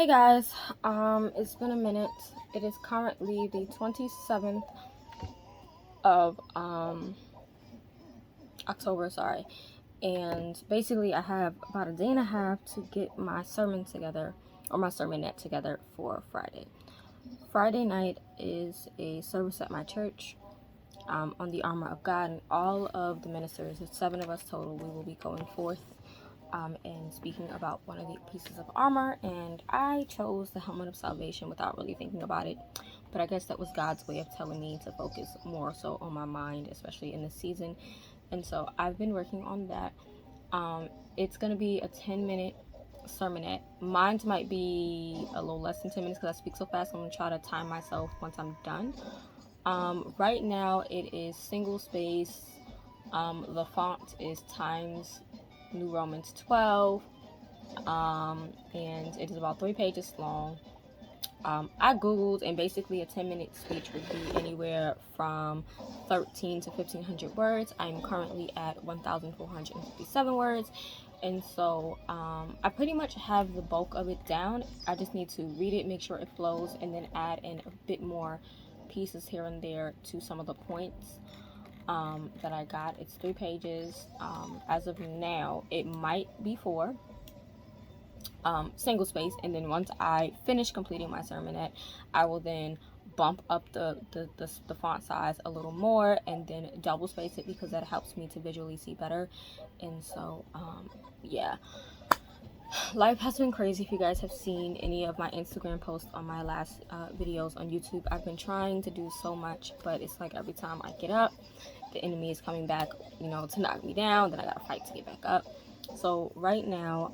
Hey guys, it's been a minute. It is currently the 27th of October, and basically I have about a day and a half to get my sermon together, or my sermonette together for Friday. Friday night is a service at my church on the armor of God, and all of the ministers, there's 7 of us total, we will be going forth and speaking about one of the pieces of armor, and I chose the helmet of salvation without really thinking about it, but I guess that was God's way of telling me to focus more so on my mind, especially in this season. And so I've been working on that. It's gonna be a 10-minute sermonette. Mine might be a little less than 10 minutes because I speak so fast. I'm gonna try to time myself once I'm done. Right now it is single space. The font is Times New Roman 12, and it is about 3 pages long. I googled, and basically a 10-minute speech would be anywhere from 13 to 1500 words. I'm currently at 1457 words, and so I pretty much have the bulk of it down. I just need to read it, make sure it flows, and then add in a bit more pieces here and there to some of the points that I got. It's 3 pages. As of now, it might be 4. Single space, and then once I finish completing my sermonette, I will then bump up the font size a little more and then double space it because that helps me to visually see better. And so yeah, life has been crazy. If you guys have seen any of my Instagram posts on my last videos on YouTube, I've been trying to do so much, but it's like every time I get up, the enemy is coming back, to knock me down. Then I gotta fight to get back up. So right now,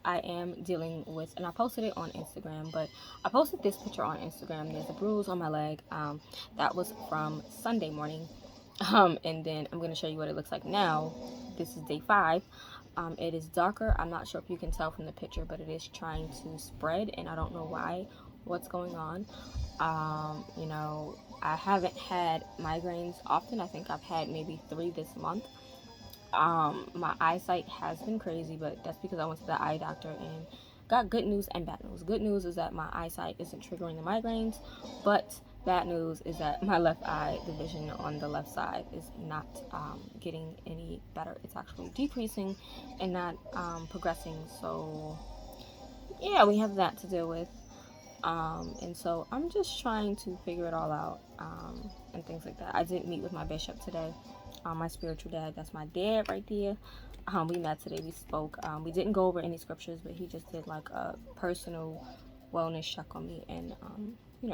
I am dealing with, and I posted it on Instagram, but I posted this picture on Instagram. There's a bruise on my leg. That was from Sunday morning. And then I'm going to show you what it looks like now. This is day 5. It is darker. I'm not sure if you can tell from the picture, but it is trying to spread, and I don't know what's going on. I haven't had migraines often. I think I've had maybe 3 this month. My eyesight has been crazy, but that's because I went to the eye doctor and got good news and bad news. Good news is that my eyesight isn't triggering the migraines, but bad news is that my left eye, the vision on the left side, is not getting any better. It's actually decreasing and not progressing. So yeah, we have that to deal with. And so I'm just trying to figure it all out and things like that. I did meet with my bishop today, my spiritual dad. That's my dad right there. We met today. We spoke. We didn't go over any scriptures, but he just did like a personal wellness check on me and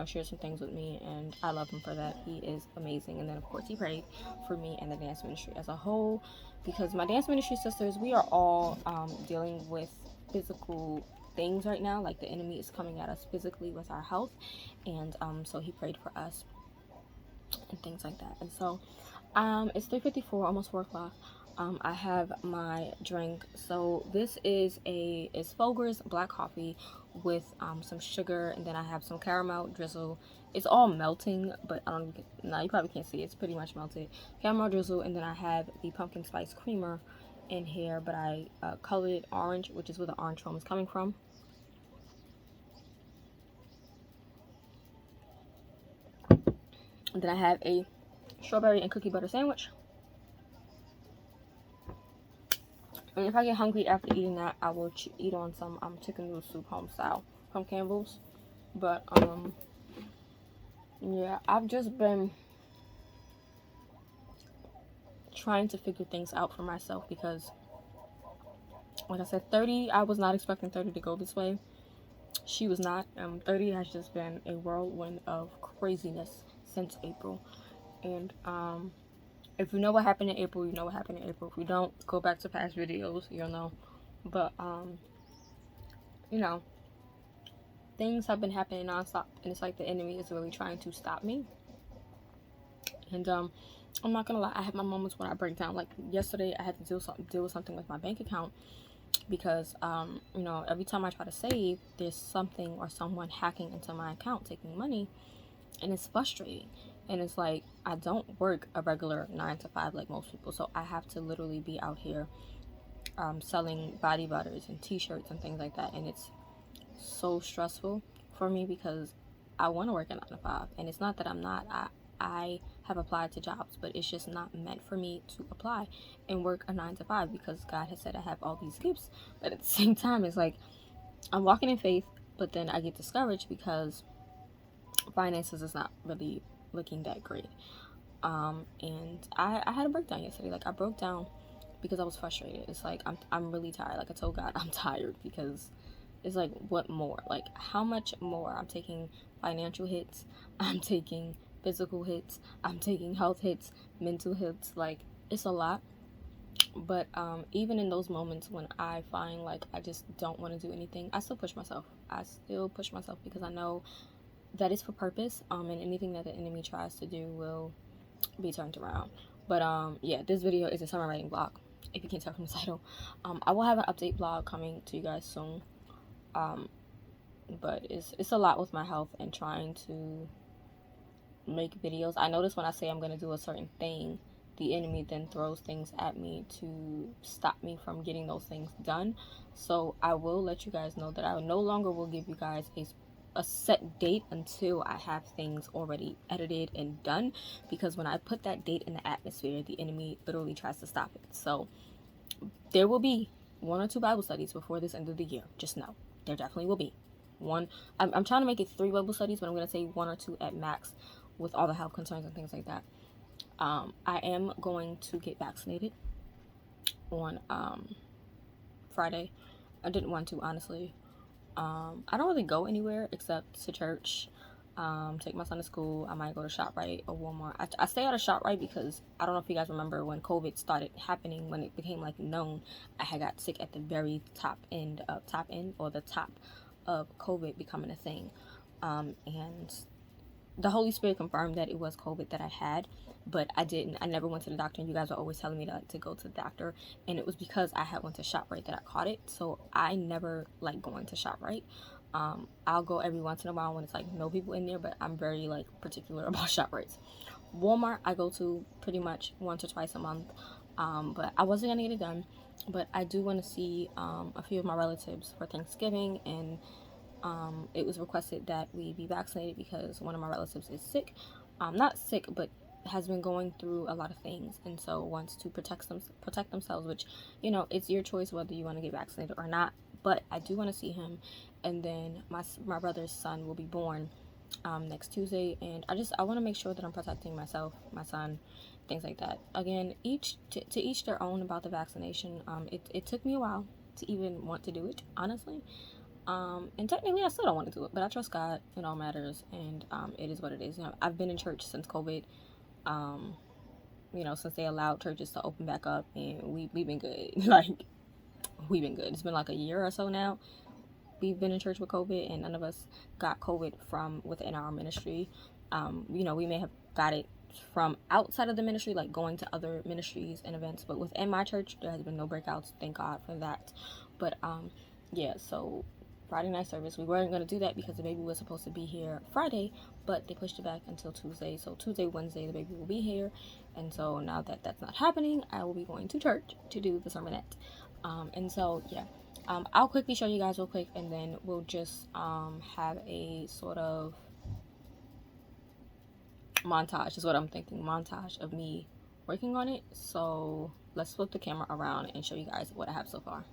shared some things with me, and I love him for that. He is amazing. And then of course he prayed for me and the dance ministry as a whole, because my dance ministry sisters, we are all dealing with physical things right now. Like the enemy is coming at us physically with our health, and so he prayed for us and things like that. And so it's 3:54, almost 4 o'clock. I have my drink. So this is it's Folger's black coffee with some sugar, and then I have some caramel drizzle. It's all melting, but you probably can't see it. It's pretty much melted. Caramel drizzle, and then I have the pumpkin spice creamer in here, but I colored it orange, which is where the orange foam is coming from. And then I have a strawberry and cookie butter sandwich. And if I get hungry after eating that, I will eat on some chicken noodle soup, home style, from Campbell's. But yeah, I've just been trying to figure things out for myself because, like I said, 30, I was not expecting 30 to go this way. She was not. 30 has just been a whirlwind of craziness since April. And if you know what happened in April, you know what happened in April. If you don't, go back to past videos, you'll know. But things have been happening nonstop, and it's like the enemy is really trying to stop me. And I'm not gonna lie, I have my moments when I break down. Like yesterday, I had to deal with something with my bank account because every time I try to save, there's something or someone hacking into my account, taking money, and it's frustrating. And it's like, I don't work a regular 9 to 5 like most people, so I have to literally be out here selling body butters and t-shirts and things like that, and it's so stressful for me because I want to work a 9 to 5, and it's not that I'm not. I have applied to jobs, but it's just not meant for me to apply and work a 9 to 5 because God has said I have all these gifts. But at the same time, it's like I'm walking in faith, but then I get discouraged because finances is not really looking that great. And I had a breakdown yesterday. Like, I broke down because I was frustrated. It's like I'm really tired. Like, I told God I'm tired because it's like, what more? Like, how much more? I'm taking financial hits, I'm taking physical hits, I'm taking health hits, mental hits. Like, it's a lot. But even in those moments when I find like I just don't want to do anything, I still push myself. Because I know that is for purpose, and anything that the enemy tries to do will be turned around. But yeah, this video is a summer writing vlog, if you can't tell from the title. I will have an update vlog coming to you guys soon. But it's a lot with my health and trying to make videos. I notice when I say I'm gonna do a certain thing, the enemy then throws things at me to stop me from getting those things done. So I will let you guys know that I no longer will give you guys a set date until I have things already edited and done, because when I put that date in the atmosphere, the enemy literally tries to stop it. So there will be 1 or 2 Bible studies before this end of the year. Just know there definitely will be one. I'm trying to make it 3 Bible studies, but I'm going to say 1 or 2 at max with all the health concerns and things like that. I am going to get vaccinated on Friday. I didn't want to, honestly. I don't really go anywhere except to church, take my son to school. I might go to ShopRite or Walmart. I stay out of ShopRite because I don't know if you guys remember when COVID started happening, when it became like known, I had got sick at the very top end of COVID becoming a thing. And the Holy Spirit confirmed that it was COVID that I had, but I never went to the doctor, and you guys were always telling me to go to the doctor, and it was because I had went to ShopRite that I caught it. So I never like going to ShopRite. I'll go every once in a while when it's like no people in there, but I'm very like particular about ShopRites. Walmart I go to pretty much once or twice a month, but I wasn't gonna get it done. But I do want to see a few of my relatives for Thanksgiving, and it was requested that we be vaccinated because one of my relatives is sick. Not sick, but has been going through a lot of things, and so wants to protect themselves, which, you know, it's your choice whether you want to get vaccinated or not. But I do want to see him. And then my brother's son will be born next Tuesday, and I want to make sure that I'm protecting myself, my son, things like that. Again, to each their own about the vaccination. It took me a while to even want to do it, honestly. And technically I still don't want to do it, but I trust God in all matters, and it is what it is. You know, I've been in church since COVID, you know, since they allowed churches to open back up, and we've been good. Like, we've been good. It's been like a year or so now we've been in church with COVID, and none of us got COVID from within our ministry. You know, we may have got it from outside of the ministry, like going to other ministries and events, but within my church there has been no breakouts, thank God for that. But yeah, so Friday night service, we weren't going to do that because the baby was supposed to be here Friday, but they pushed it back until Tuesday. So Tuesday, Wednesday, the baby will be here. And so now that that's not happening, I will be going to church to do the sermonette. And so yeah, I'll quickly show you guys real quick, and then we'll just have a sort of montage is what I'm thinking, montage of me working on it. So let's flip the camera around and show you guys what I have so far.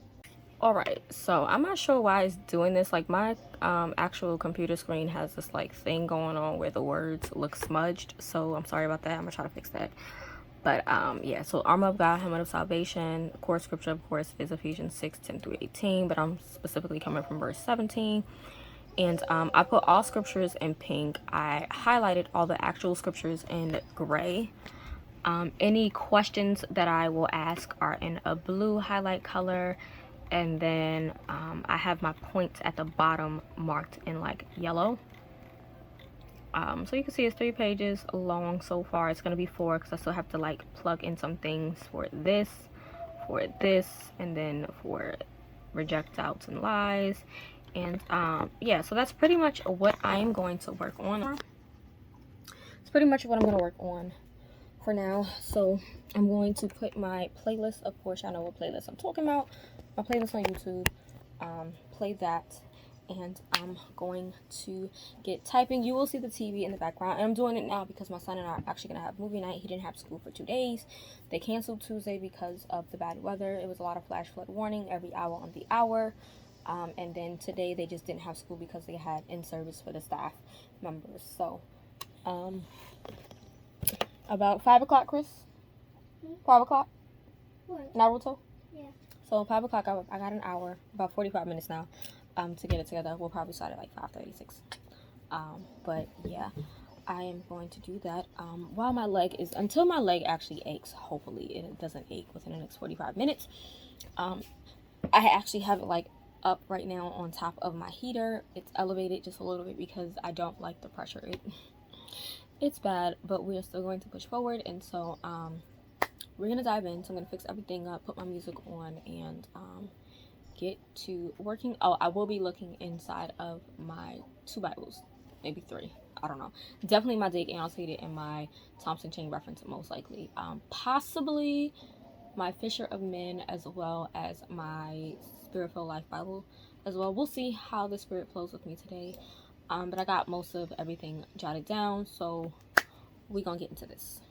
Alright, so I'm not sure why it's doing this. Like, my actual computer screen has this like thing going on where the words look smudged, so I'm sorry about that. I'm gonna try to fix that. But yeah, so armor of God, helmet of salvation. Core scripture, of course, is Ephesians 6:10-18, but I'm specifically coming from verse 17. And I put all scriptures in pink. I highlighted all the actual scriptures in gray. Any questions that I will ask are in a blue highlight color, and then I have my points at the bottom marked in like yellow. So you can see it's 3 pages long so far. It's gonna be 4 because I still have to like plug in some things for this, and then for reject doubts and lies. And yeah, so that's pretty much what I'm going to work on. It's pretty much what I'm going to work on for now. So I'm going to put my playlist, of course y'all know what playlist I'm talking about, my playlist on YouTube, play that, and I'm going to get typing. You will see the TV in the background, and I'm doing it now because my son and I are actually going to have movie night. He didn't have school for 2 days. They canceled Tuesday because of the bad weather. It was a lot of flash flood warning every hour on the hour. And then today they just didn't have school because they had in-service for the staff members. So, about 5 o'clock, Chris? 5 o'clock? What? Naruto? Yeah. So 5 o'clock, I got an hour, about 45 minutes now, to get it together. We'll probably start at like 5:36. But yeah, I am going to do that. While until my leg actually aches, hopefully it doesn't ache within the next 45 minutes. I actually have it like up right now on top of my heater. It's elevated just a little bit because I don't like the pressure. It's bad, but we're still going to push forward, and so we're gonna dive in. So I'm gonna fix everything up, put my music on, and get to working. Oh, I will be looking inside of my 2 Bibles, maybe 3, I don't know. Definitely my Dake annotated and my Thompson chain reference, most likely. Possibly my Fisher of Men, as well as my Spirit-filled Life Bible as well. We'll see how the Spirit flows with me today. But I got most of everything jotted down, so we're gonna get into this.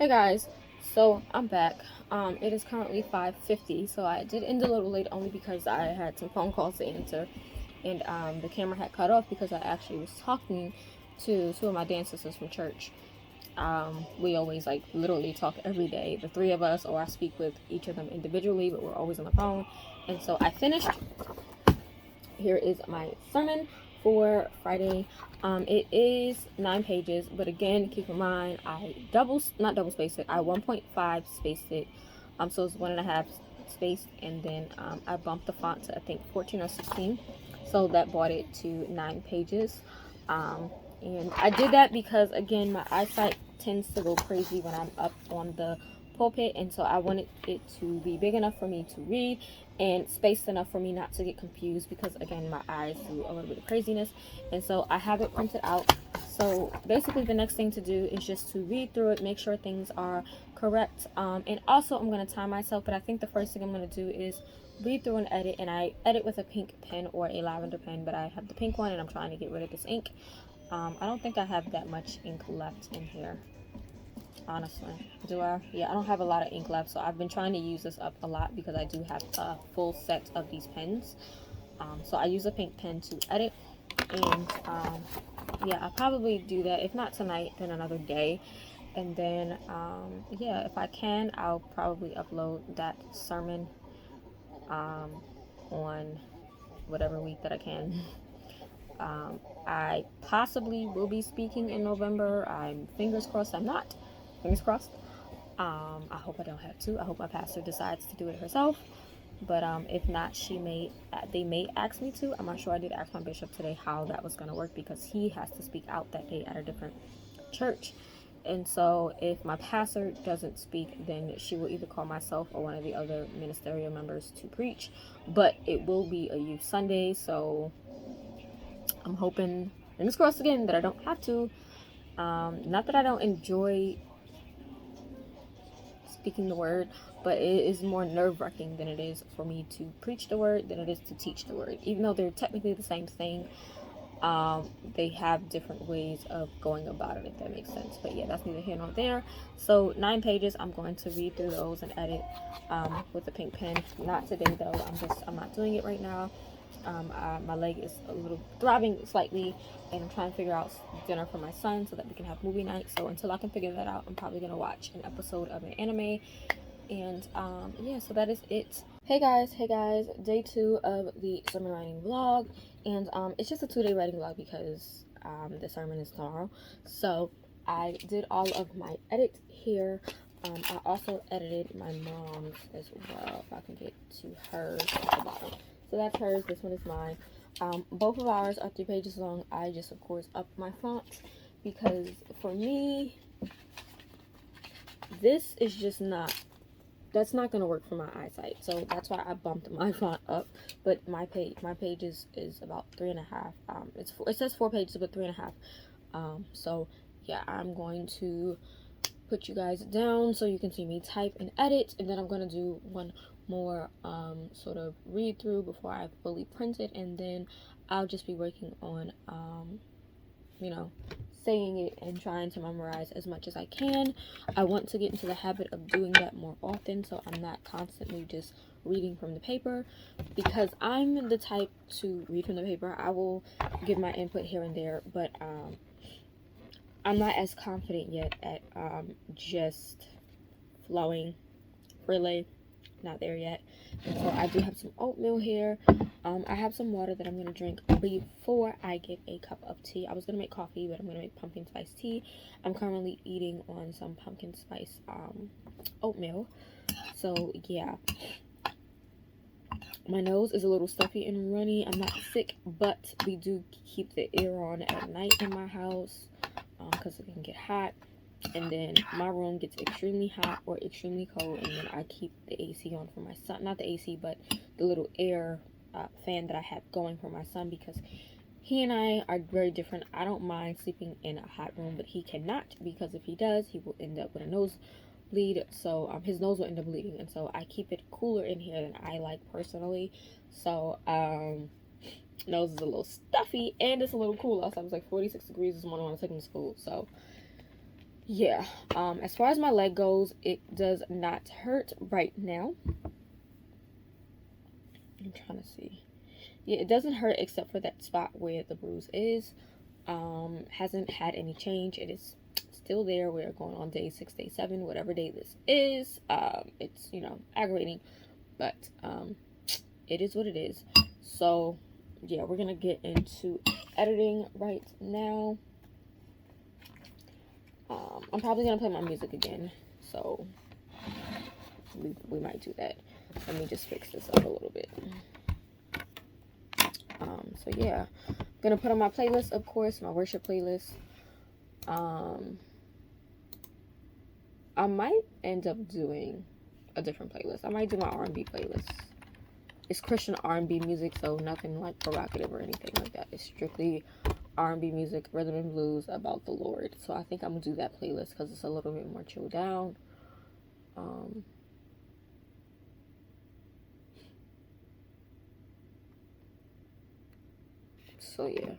Hey guys, so I'm back. It is currently 5:50, so I did end a little late only because I had some phone calls to answer, and the camera had cut off because I actually was talking to two of my dance sisters from church. We always like literally talk every day, the three of us, or I speak with each of them individually, but we're always on the phone. And so I finished. Here is my sermon for Friday. It is 9 pages, but again, keep in mind I not double spaced it. I 1.5 spaced it. So it's 1.5 spaced, and then I bumped the font to I think 14 or 16. So that brought it to 9 pages. And I did that because again, my eyesight tends to go crazy when I'm up on the pulpit, and so I wanted it to be big enough for me to read and spaced enough for me not to get confused, because again, my eyes do a little bit of craziness. And so I have it printed out. So basically the next thing to do is just to read through it, make sure things are correct, and also I'm going to time myself, but I think the first thing I'm going to do is read through and edit. And I edit with a pink pen or a lavender pen, but I have the pink one and I'm trying to get rid of this ink. I don't think I have that much ink left in here, honestly. Do I? Yeah, I don't have a lot of ink left, so I've been trying to use this up a lot because I do have a full set of these pens. So I use a pink pen to edit, and yeah, I'll probably do that. If not tonight, then another day. And then yeah, if I can, I'll probably upload that sermon on whatever week that I can. I possibly will be speaking in November. I'm fingers crossed I'm not. Fingers crossed. I hope I don't have to. I hope my pastor decides to do it herself. But if not, they may ask me to. I'm not sure. I did ask my bishop today how that was going to work, because he has to speak out that day at a different church. And so if my pastor doesn't speak, then she will either call myself or one of the other ministerial members to preach. But it will be a youth Sunday, so I'm hoping, fingers crossed again, that I don't have to. Not that I don't enjoy speaking the word, but it is more nerve-wracking than it is for me to preach the word than it is to teach the word. Even though they're technically the same thing, they have different ways of going about it, if that makes sense. But yeah, that's neither here nor there. So 9 pages, I'm going to read through those and edit with a pink pen. Not today though. I'm not doing it right now. My leg is a little throbbing slightly, and I'm trying to figure out dinner for my son so that we can have movie night. So until I can figure that out, I'm probably gonna watch an episode of an anime. And yeah, so that is it. Hey guys, day 2 of the sermon writing vlog. And it's just a 2-day writing vlog because the sermon is tomorrow. So I did all of my edits here. I also edited my mom's as well, if I can get to hers at the bottom. So that's hers, this one is mine. Both of ours are 3 pages long. I just, of course, upped my font because for me, this is just that's not going to work for my eyesight. So that's why I bumped my font up. But my page is about 3.5. It says 4 pages, but 3.5. So yeah, I'm going to put you guys down so you can see me type and edit, and then I'm going to do one more sort of read through before I fully print it, and then I'll just be working on you know, saying it and trying to memorize as much as I can. I want to get into the habit of doing that more often, so I'm not constantly just reading from the paper, because I'm the type to read from the paper. I will give my input here and there, but I'm not as confident yet at just flowing freely. Not there yet. And so I do have some oatmeal here. I have some water that I'm going to drink before I get a cup of tea. I was going to make coffee, but I'm going to make pumpkin spice tea. I'm currently eating on some pumpkin spice oatmeal. So yeah, my nose is a little stuffy and runny. I'm not sick, but we do keep the air on at night in my house because it can get hot. And then my room gets extremely hot or extremely cold, and then I keep the AC on for my son. Not the AC, but the little air fan that I have going for my son, because he and I are very different. I don't mind sleeping in a hot room, but he cannot, because if he does, he will end up with a nosebleed. So his nose will end up bleeding, and so I keep it cooler in here than I like personally. So nose is a little stuffy, and it's a little cool outside. It was like 46 degrees this morning when I took him to school. So Yeah, as far as my leg goes, it does not hurt right now. I'm trying to see. Yeah, it doesn't hurt except for that spot where the bruise is. Hasn't had any change. It is still there. We're going on day 6, day 7, whatever day this is. It's, you know, aggravating, but it is what it is. So yeah, we're gonna get into editing right now. I'm probably gonna play my music again, so we might do that. Let me just fix this up a little bit. So yeah, I'm gonna put on my playlist, of course, my worship playlist. I might end up doing a different playlist. I might do my R&B playlist. It's Christian R&B music, so nothing like provocative or anything like that. It's strictly R&B music, rhythm and blues about the Lord. So I think I'm gonna do that playlist because it's a little bit more chilled down. So yeah,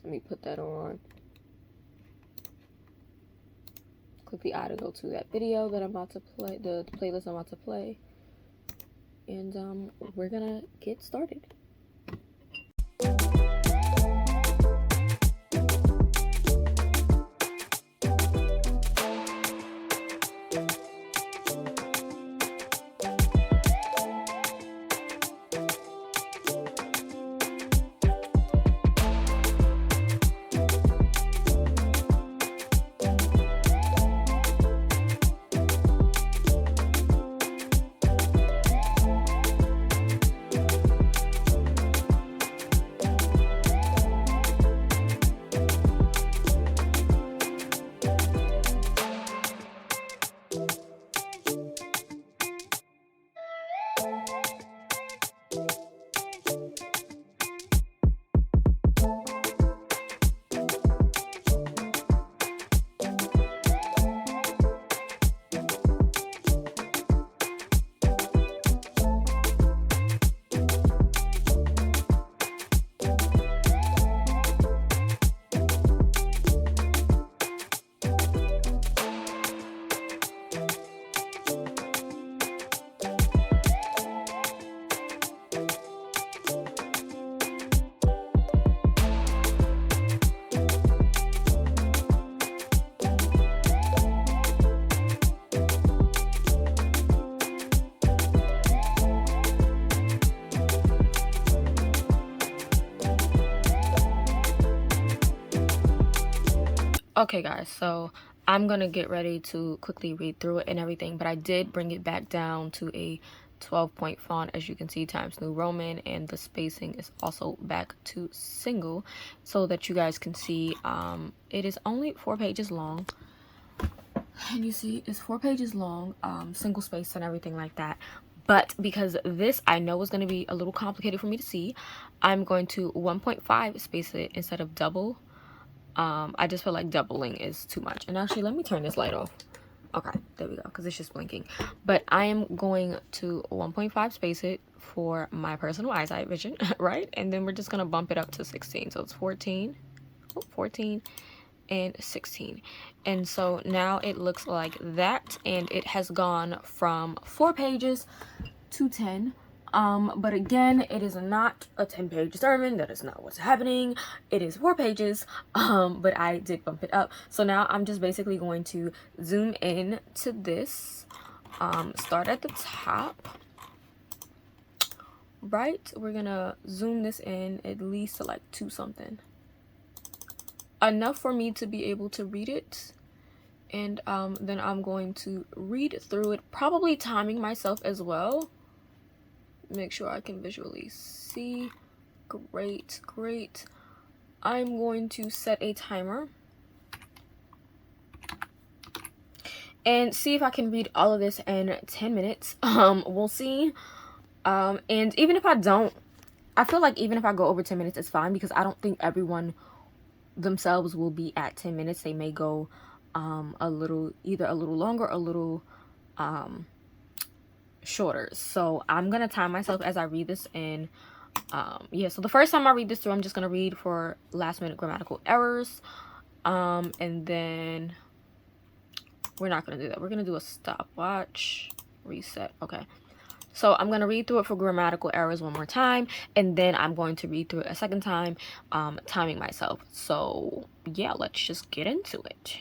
let me put that on. Click the eye to go to that video that I'm about to play, the playlist I'm about to play, and we're gonna get started. Okay guys, so I'm gonna get ready to quickly read through it and everything, but I did bring it back down to a 12-point font, as you can see, Times New Roman, and the spacing is also back to single so that you guys can see. It is only 4 pages long, and you see it's 4 pages long, single space and everything like that. But because this I know is going to be a little complicated for me to see, I'm going to 1.5 space it instead of double. I just feel like doubling is too much. And actually, let me turn this light off. Okay, there we go, because it's just blinking. But I am going to 1.5 space it for my personal eyesight vision, right? And then we're just going to bump it up to 16. So it's 14, 14, and 16. And so now it looks like that. And it has gone from 4 pages to 10. But again, it is not a 10-page sermon. That is not what's happening. It is 4 pages, but I did bump it up. So now I'm just basically going to zoom in to this, start at the top, right? We're gonna zoom this in at least to like 2 something. Enough for me to be able to read it. And then I'm going to read through it, probably timing myself as well. Make sure I can visually see. Great. I'm going to set a timer and see if I can read all of this in 10 minutes. We'll see. And even if I don't, I feel like even if I go over 10 minutes, it's fine, because I don't think everyone themselves will be at 10 minutes. They may go either a little longer or a little shorter. So I'm gonna time myself as I read this in. Yeah, so the first time I read this through, I'm just gonna read for last minute grammatical errors, and then we're not gonna do that. We're gonna do a stopwatch reset. Okay, so I'm gonna read through it for grammatical errors one more time, and then I'm going to read through it a second time, timing myself. So yeah, let's just get into it.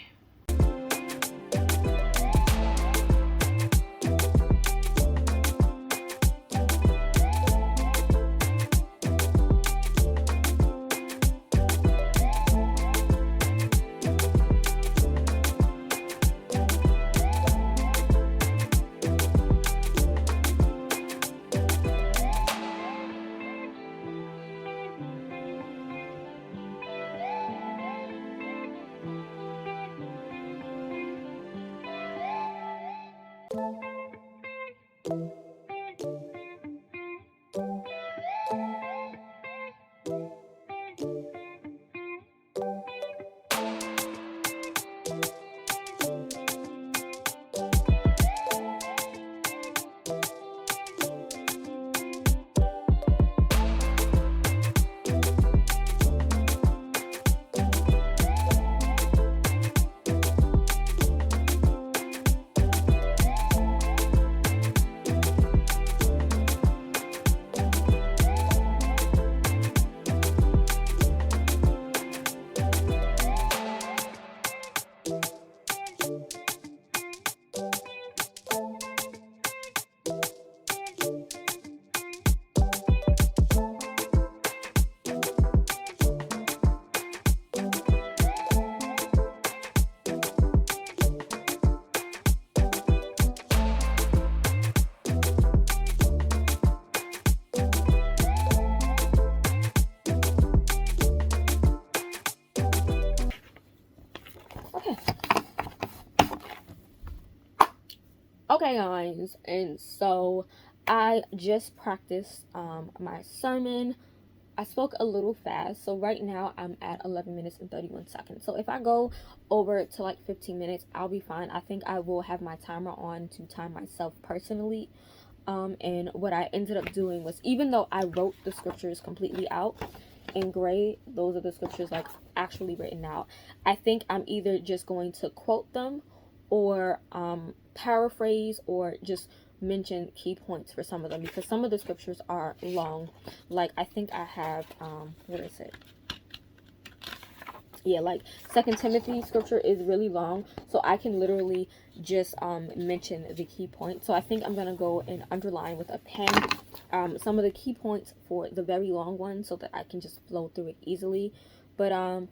Okay guys, and so I just practiced my sermon. I spoke a little fast, so right now I'm at 11 minutes and 31 seconds. So if I go over to like 15 minutes, I'll be fine. I think I will have my timer on to time myself personally. And what I ended up doing was, even though I wrote the scriptures completely out in gray, those are the scriptures like actually written out, I think I'm either just going to quote them or paraphrase or just mention key points for some of them, because some of the scriptures are long. Like I think I have what is it, yeah, like 2 Timothy scripture is really long, so I can literally just mention the key points. So I think I'm gonna go and underline with a pen some of the key points for the very long one, so that I can just flow through it easily. But I'm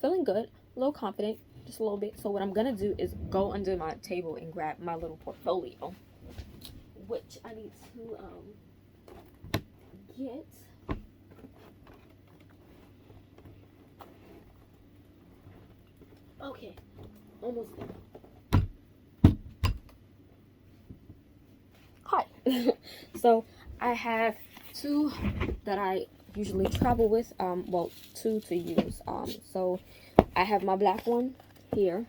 feeling good, a little confident, just a little bit. So what I'm gonna do is go under my table and grab my little portfolio, which I need to get. Okay, almost there. Hi. So I have 2 that I usually travel with, well, 2 to use. So I have my black one here,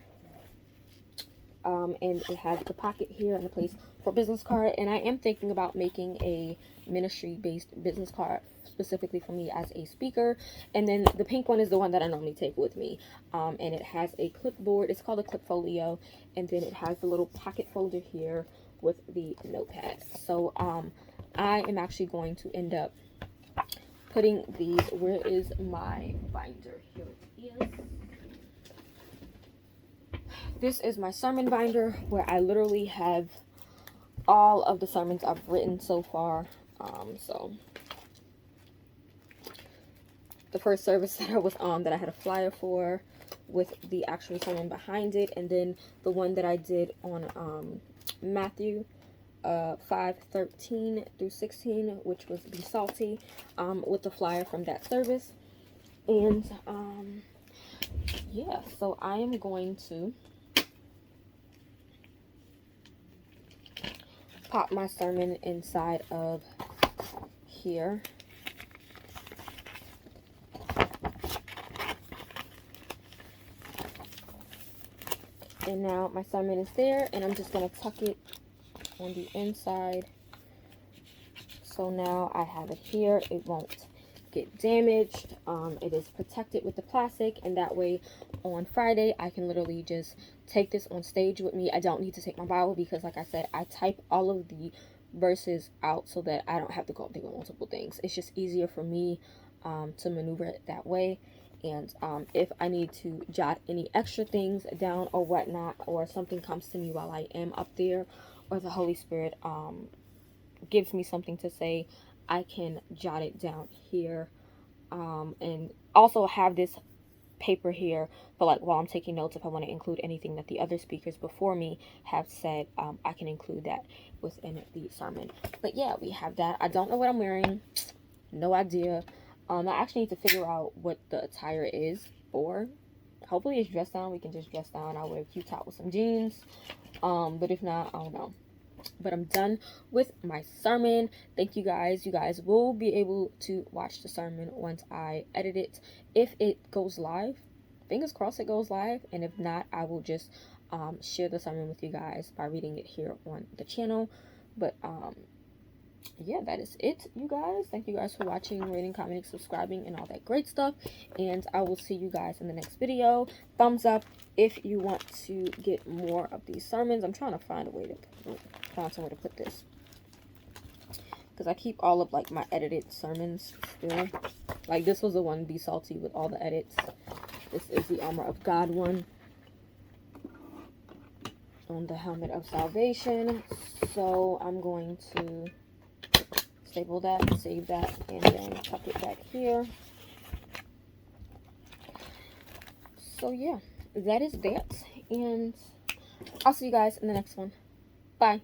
and it has the pocket here and a place for business card, and I am thinking about making a ministry based business card specifically for me as a speaker. And then the pink one is the one that I normally take with me, and it has a clipboard. It's called a clipfolio, and then it has the little pocket folder here with the notepad. So I am actually going to end up putting these, where is my binder? Here it is. This is my sermon binder, where I literally have all of the sermons I've written so far. So the first service that I was on, that I had a flyer for with the actual sermon behind it, and then the one that I did on Matthew 5:13 through 16, which was Be Salty, with the flyer from that service. And yeah, so I am going to pop my sermon inside of here. And now my sermon is there, and I'm just going to tuck it on the inside So now I have it here. It won't get damaged. It is protected with the plastic, and that way on Friday I can literally just take this on stage with me. I don't need to take my Bible because, like I said, I type all of the verses out so that I don't have to go up there with multiple things. It's just easier for me to maneuver it that way. And if I need to jot any extra things down or whatnot, or something comes to me while I am up there, or the Holy Spirit gives me something to say, I can jot it down here. And also have this paper here for like while I'm taking notes, if I want to include anything that the other speakers before me have said, I can include that within the sermon. But yeah, we have that. I don't know what I'm wearing. No idea. I actually need to figure out what the attire is for. Hopefully it's dress down. We can just dress down. I'll wear a cute top with some jeans. But if not, I don't know. But I'm done with my sermon. Thank you guys. You guys will be able to watch the sermon once I edit it. If it goes live, fingers crossed it goes live. And if not, I will just share the sermon with you guys by reading it here on the channel. But yeah, that is it, you guys. Thank you guys for watching, rating, commenting, subscribing, and all that great stuff. And I will see you guys in the next video. Thumbs up if you want to get more of these sermons. I'm trying to find a way to find somewhere to put this, because I keep all of like my edited sermons still. Like this was the one, Be Salty, with all the edits. This is the Armor of God one on the Helmet of Salvation. So I'm going to staple that, save that, and then tuck it back here. So yeah, that is that, and I'll see you guys in the next one. Bye.